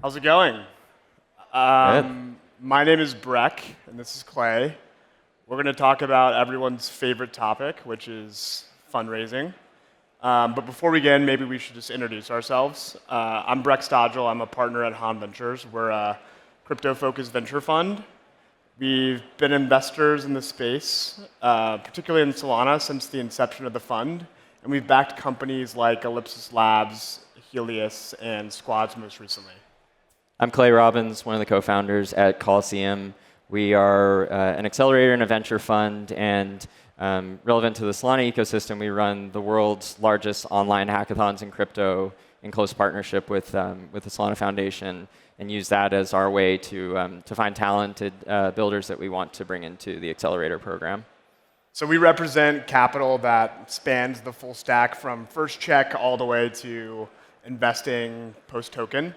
How's it going? Good. My name is Breck, and this is Clay. We're going to talk about everyone's favorite topic, which is fundraising. But before we begin, maybe we should just introduce ourselves. I'm Breck Stodghill. I'm a partner at Han Ventures. We're a crypto-focused venture fund. We've been investors in the space, particularly in Solana, since the inception of the fund. And we've backed companies like Ellipsis Labs, Helios, and Squads most recently. I'm Clay Robbins, one of the co-founders at Coliseum. We are an accelerator and a venture fund, and relevant to the Solana ecosystem, we run the world's largest online hackathons in crypto in close partnership with the Solana Foundation, and use that as our way to find talented builders that we want to bring into the accelerator program. So we represent capital that spans the full stack from first check all the way to investing post-token.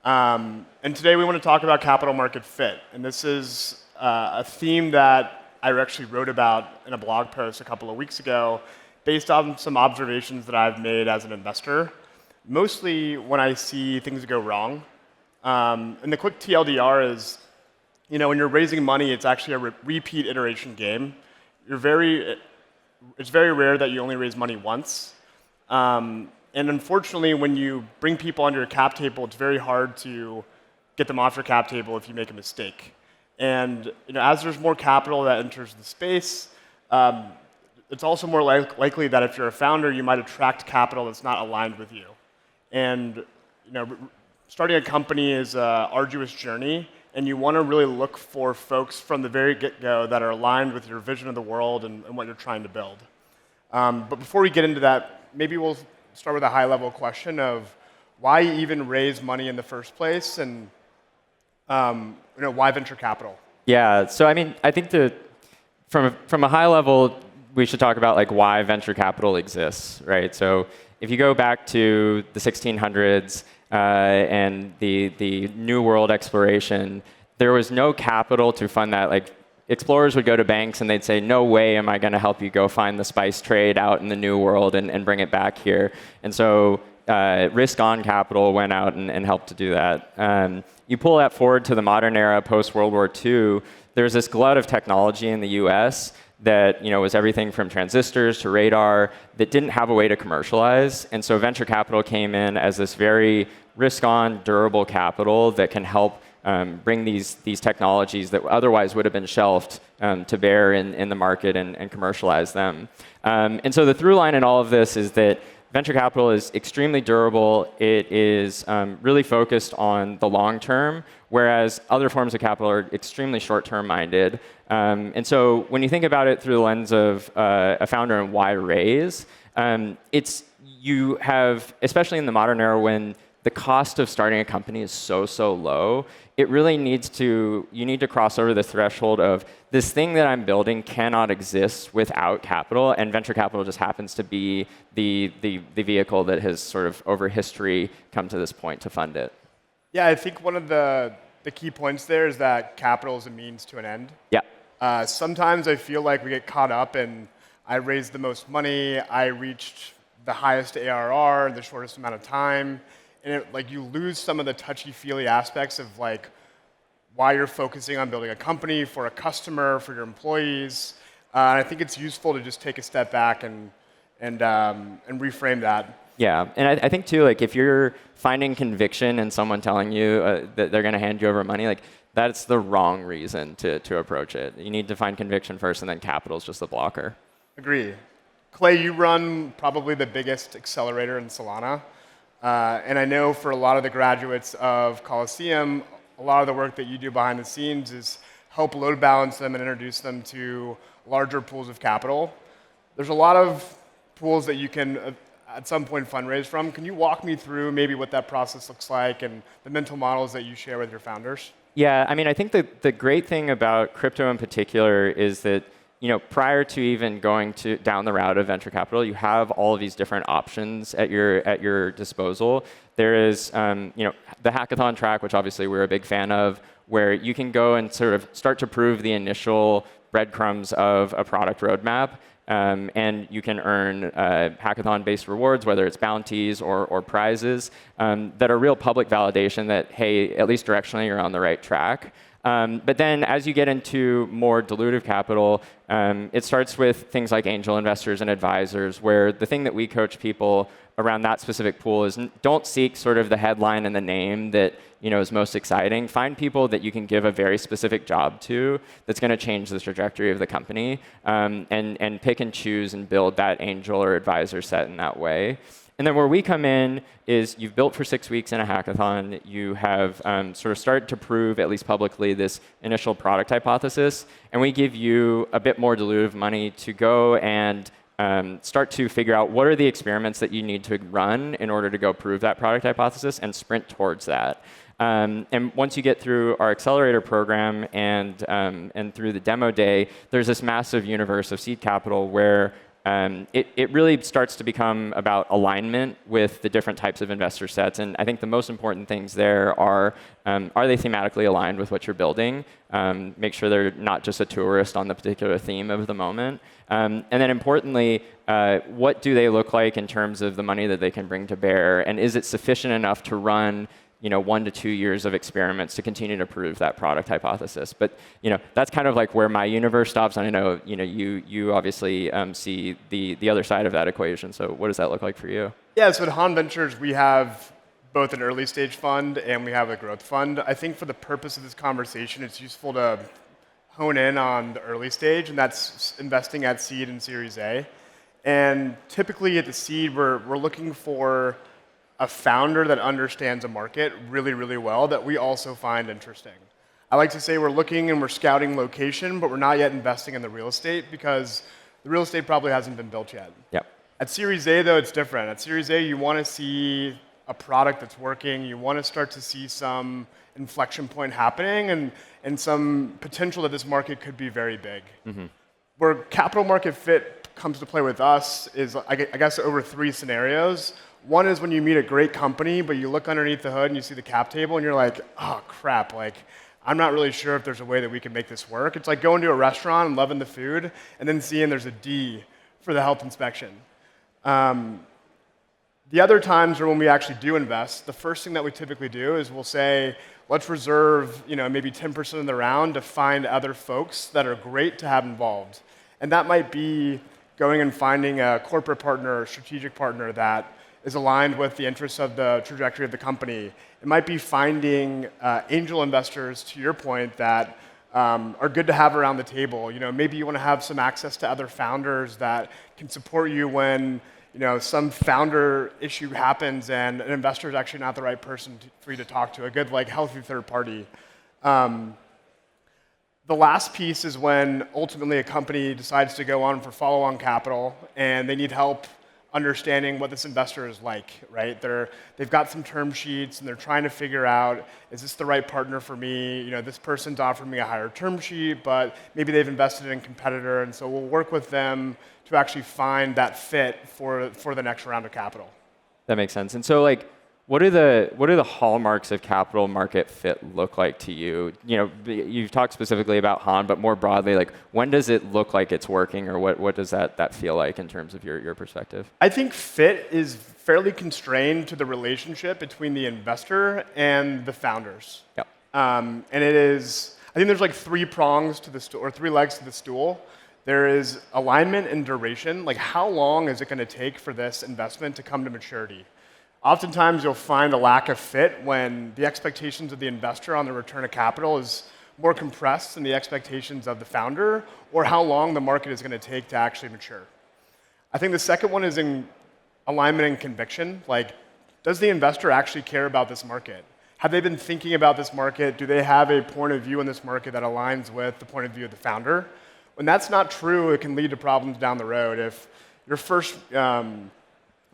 And today we want to talk about capital market fit. And this is a theme that I actually wrote about in a blog post a couple of weeks ago based on some observations that I've made as an investor, mostly when I see things go wrong. And the quick TLDR is, when you're raising money, it's actually a repeat iteration game. It's very rare that you only raise money once. And unfortunately, when you bring people onto your cap table, it's very hard to get them off your cap table if you make a mistake. And as there's more capital that enters the space, it's also more likely that if you're a founder, you might attract capital that's not aligned with you. And starting a company is an arduous journey, and you want to really look for folks from the very get-go that are aligned with your vision of the world and what you're trying to build. But before we get into that, maybe we'll start with a high-level question of why even raise money in the first place, and why venture capital? Yeah, so I think from a high level, we should talk about why venture capital exists, right? So if you go back to the 1600s and the New World exploration, there was no capital to fund that. Explorers would go to banks and they'd say, no way am I going to help you go find the spice trade out in the New World and bring it back here. And so risk-on capital went out and helped to do that. You pull that forward to the modern era, post-World War II, there's this glut of technology in the US that was everything from transistors to radar that didn't have a way to commercialize. And so venture capital came in as this very risk-on, durable capital that can help bring these technologies that otherwise would have been shelved to bear in the market and commercialize them. And so the through line in all of this is that venture capital is extremely durable. It is really focused on the long term, whereas other forms of capital are extremely short-term minded. And so when you think about it through the lens of a founder and why raise, you have, especially in the modern era when the cost of starting a company is so low, it really you need to cross over the threshold of this thing that I'm building cannot exist without capital, and venture capital just happens to be the vehicle that has sort of over history come to this point to fund it. Yeah, I think one of the key points there is that capital is a means to an end. Yeah. Sometimes I feel like we get caught up in, I raised the most money, I reached the highest ARR in the shortest amount of time. And you lose some of the touchy-feely aspects of why you're focusing on building a company for a customer, for your employees. And I think it's useful to just take a step back and reframe that. Yeah, and I think too, if you're finding conviction in someone telling you that they're going to hand you over money, that's the wrong reason to approach it. You need to find conviction first, and then capital is just the blocker. Agree. Clay, you run probably the biggest accelerator in Solana. And I know for a lot of the graduates of Coliseum, a lot of the work that you do behind the scenes is help load balance them and introduce them to larger pools of capital. There's a lot of pools that you can at some point fundraise from. Can you walk me through maybe what that process looks like and the mental models that you share with your founders? Yeah, I think the great thing about crypto in particular is that prior to even going down the route of venture capital, you have all of these different options at your disposal. There is, the hackathon track, which obviously we're a big fan of, where you can go and sort of start to prove the initial breadcrumbs of a product roadmap. and you can earn hackathon-based rewards, whether it's bounties or prizes, that are real public validation that, hey, at least directionally you're on the right track. But then as you get into more dilutive capital, it starts with things like angel investors and advisors, where the thing that we coach people around that specific pool is don't seek sort of the headline and the name that is most exciting. Find people that you can give a very specific job to that's going to change the trajectory of the company, and pick and choose and build that angel or advisor set in that way. And then where we come in is you've built for 6 weeks in a hackathon. You have sort of started to prove, at least publicly, this initial product hypothesis. And we give you a bit more dilutive money to go and start to figure out what are the experiments that you need to run in order to go prove that product hypothesis and sprint towards that. And once you get through our accelerator program and through the demo day, there's this massive universe of seed capital where it really starts to become about alignment with the different types of investor sets. And I think the most important things there are they thematically aligned with what you're building? Make sure they're not just a tourist on the particular theme of the moment. And then importantly, what do they look like in terms of the money that they can bring to bear? And is it sufficient enough to run 1 to 2 years of experiments to continue to prove that product hypothesis? But that's kind of like where my universe stops. And I know you obviously see the other side of that equation. So what does that look like for you? Yeah, so at Han Ventures, we have both an early stage fund and we have a growth fund. I think for the purpose of this conversation, it's useful to hone in on the early stage, and that's investing at seed and Series A. And typically at the seed, we're looking for a founder that understands a market really, really well that we also find interesting. I like to say we're looking and we're scouting location, but we're not yet investing in the real estate because the real estate probably hasn't been built yet. Yep. At Series A, though, it's different. At Series A, you want to see a product that's working. You want to start to see some inflection point happening and some potential that this market could be very big. Mm-hmm. Where capital market fit comes to play with us is, I guess, over 3 scenarios. One is when you meet a great company, but you look underneath the hood and you see the cap table and you're like, oh crap, I'm not really sure if there's a way that we can make this work. It's like going to a restaurant and loving the food and then seeing there's a D for the health inspection. The other times are when we actually do invest. The first thing that we typically do is we'll say, let's reserve maybe 10% of the round to find other folks that are great to have involved. And that might be going and finding a corporate partner or strategic partner that is aligned with the interests of the trajectory of the company. It might be finding angel investors, to your point, that are good to have around the table. Maybe you want to have some access to other founders that can support you when some founder issue happens and an investor is actually not the right person for you to talk to, a good, healthy third party. The last piece is when ultimately a company decides to go on for follow-on capital and they need help understanding what this investor is like, right? They've got some term sheets and they're trying to figure out, is this the right partner for me? This person's offering me a higher term sheet, but maybe they've invested in a competitor, and so we'll work with them to actually find that fit for the next round of capital. That makes sense. And so what do the hallmarks of capital market fit look like to you? You've talked specifically about Han, but more broadly, when does it look like it's working, or what does that feel like in terms of your perspective? I think fit is fairly constrained to the relationship between the investor and the founders. Yep. And it is, I think there's 3 prongs to the stool, or 3 legs to the stool. There is alignment and duration. How long is it going to take for this investment to come to maturity? Oftentimes, you'll find a lack of fit when the expectations of the investor on the return of capital is more compressed than the expectations of the founder, or how long the market is going to take to actually mature. I think the second one is in alignment and conviction. Does the investor actually care about this market? Have they been thinking about this market? Do they have a point of view in this market that aligns with the point of view of the founder? When that's not true, it can lead to problems down the road. If your first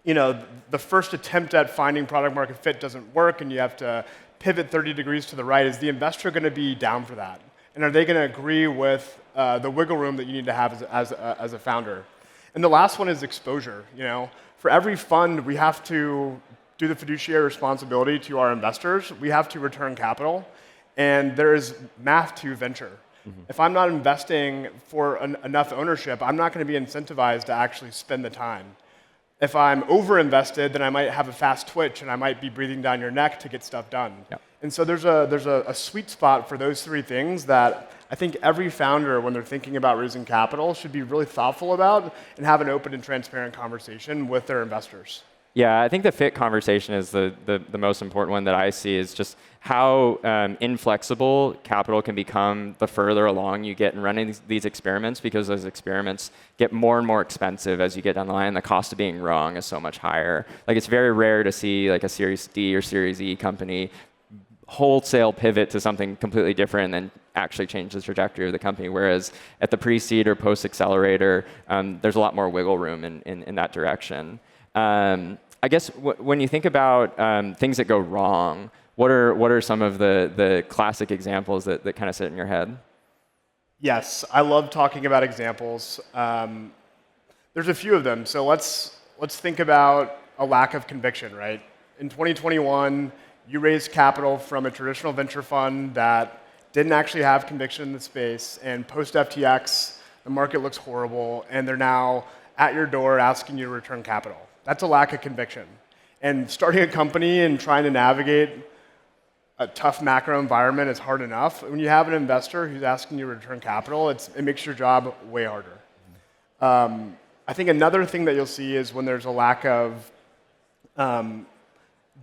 the first attempt at finding product market fit doesn't work and you have to pivot 30 degrees to the right, is the investor going to be down for that? And are they going to agree with the wiggle room that you need to have as a founder? And the last one is exposure. For every fund, we have to do the fiduciary responsibility to our investors. We have to return capital. And there is math to venture. If I'm not investing for enough ownership, I'm not going to be incentivized to actually spend the time. If I'm over-invested, then I might have a fast twitch, and I might be breathing down your neck to get stuff done. Yep. And so there's a sweet spot for those three things that I think every founder, when they're thinking about raising capital, should be really thoughtful about and have an open and transparent conversation with their investors. Yeah, I think the fit conversation is the most important one that I see, is just how inflexible capital can become the further along you get in running these experiments, because those experiments get more and more expensive as you get down the line. The cost of being wrong is so much higher. Like, it's very rare to see like a Series D or Series E company wholesale pivot to something completely different and then actually change the trajectory of the company. Whereas at the pre-seed or post-accelerator, there's a lot more wiggle room in that direction. I guess when you think about things that go wrong, what are some of the classic examples that kind of sit in your head? Yes, I love talking about examples. There's a few of them. So let's think about a lack of conviction, right? In 2021, you raised capital from a traditional venture fund that didn't actually have conviction in the space, and post-FTX, the market looks horrible, and they're now at your door asking you to return capital. That's a lack of conviction. And starting a company and trying to navigate a tough macro environment is hard enough. When you have an investor who's asking you to return capital, it makes your job way harder. I think another thing that you'll see is when there's a lack of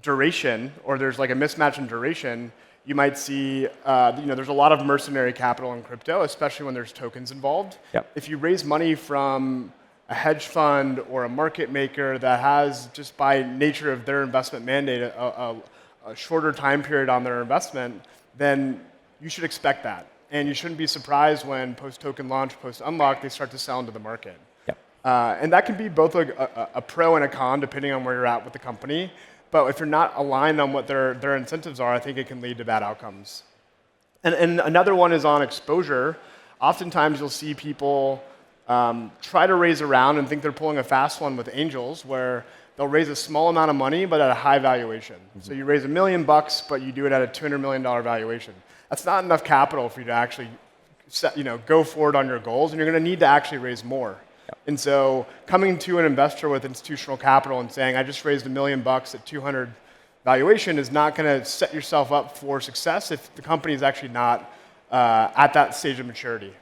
duration, or there's like a mismatch in duration, you might see there's a lot of mercenary capital in crypto, especially when there's tokens involved. Yep. If you raise money from a hedge fund or a market maker that has, just by nature of their investment mandate, a shorter time period on their investment, then you should expect that. And you shouldn't be surprised when post-token launch, post-unlock, they start to sell into the market. Yep. And that can be both a pro and a con, depending on where you're at with the company. But if you're not aligned on what their incentives are, I think it can lead to bad outcomes. And another one is on exposure. Oftentimes you'll see people try to raise a round and think they're pulling a fast one with angels, where they'll raise a small amount of money but at a high valuation. So you raise $1 million, but you do it at a $200 million valuation. That's not enough capital for you to actually go forward on your goals, and you're going to need to actually raise more. And so coming to an investor with institutional capital and saying, I just raised $1 million at 200 valuation, is not going to set yourself up for success if the company is actually not at that stage of maturity.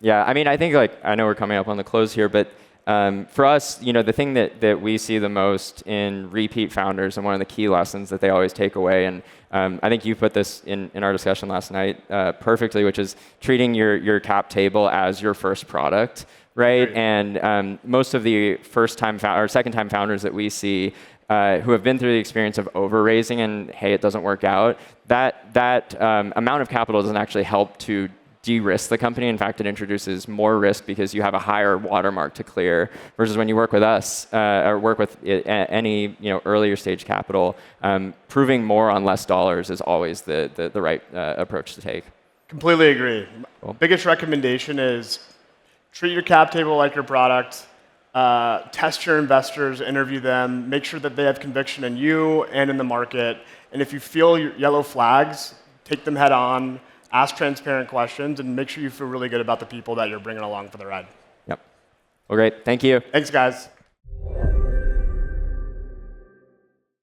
Yeah, I mean, I think, I know we're coming up on the close here, but for us, the thing that we see the most in repeat founders, and one of the key lessons that they always take away, and I think you put this in our discussion last night perfectly, which is treating your cap table as your first product, right? Great. And most of the first-time or second-time founders that we see who have been through the experience of over-raising and, hey, it doesn't work out, that amount of capital doesn't actually help to de-risk the company. In fact, it introduces more risk because you have a higher watermark to clear, versus when you work with us or work with any earlier stage capital, proving more on less dollars is always the right approach to take. Completely agree. Cool. Biggest recommendation is treat your cap table like your product. Test your investors, interview them, make sure that they have conviction in you and in the market. And if you feel yellow flags, take them head on. Ask transparent questions, and make sure you feel really good about the people that you're bringing along for the ride. Yep. Well, great. Thank you. Thanks, guys.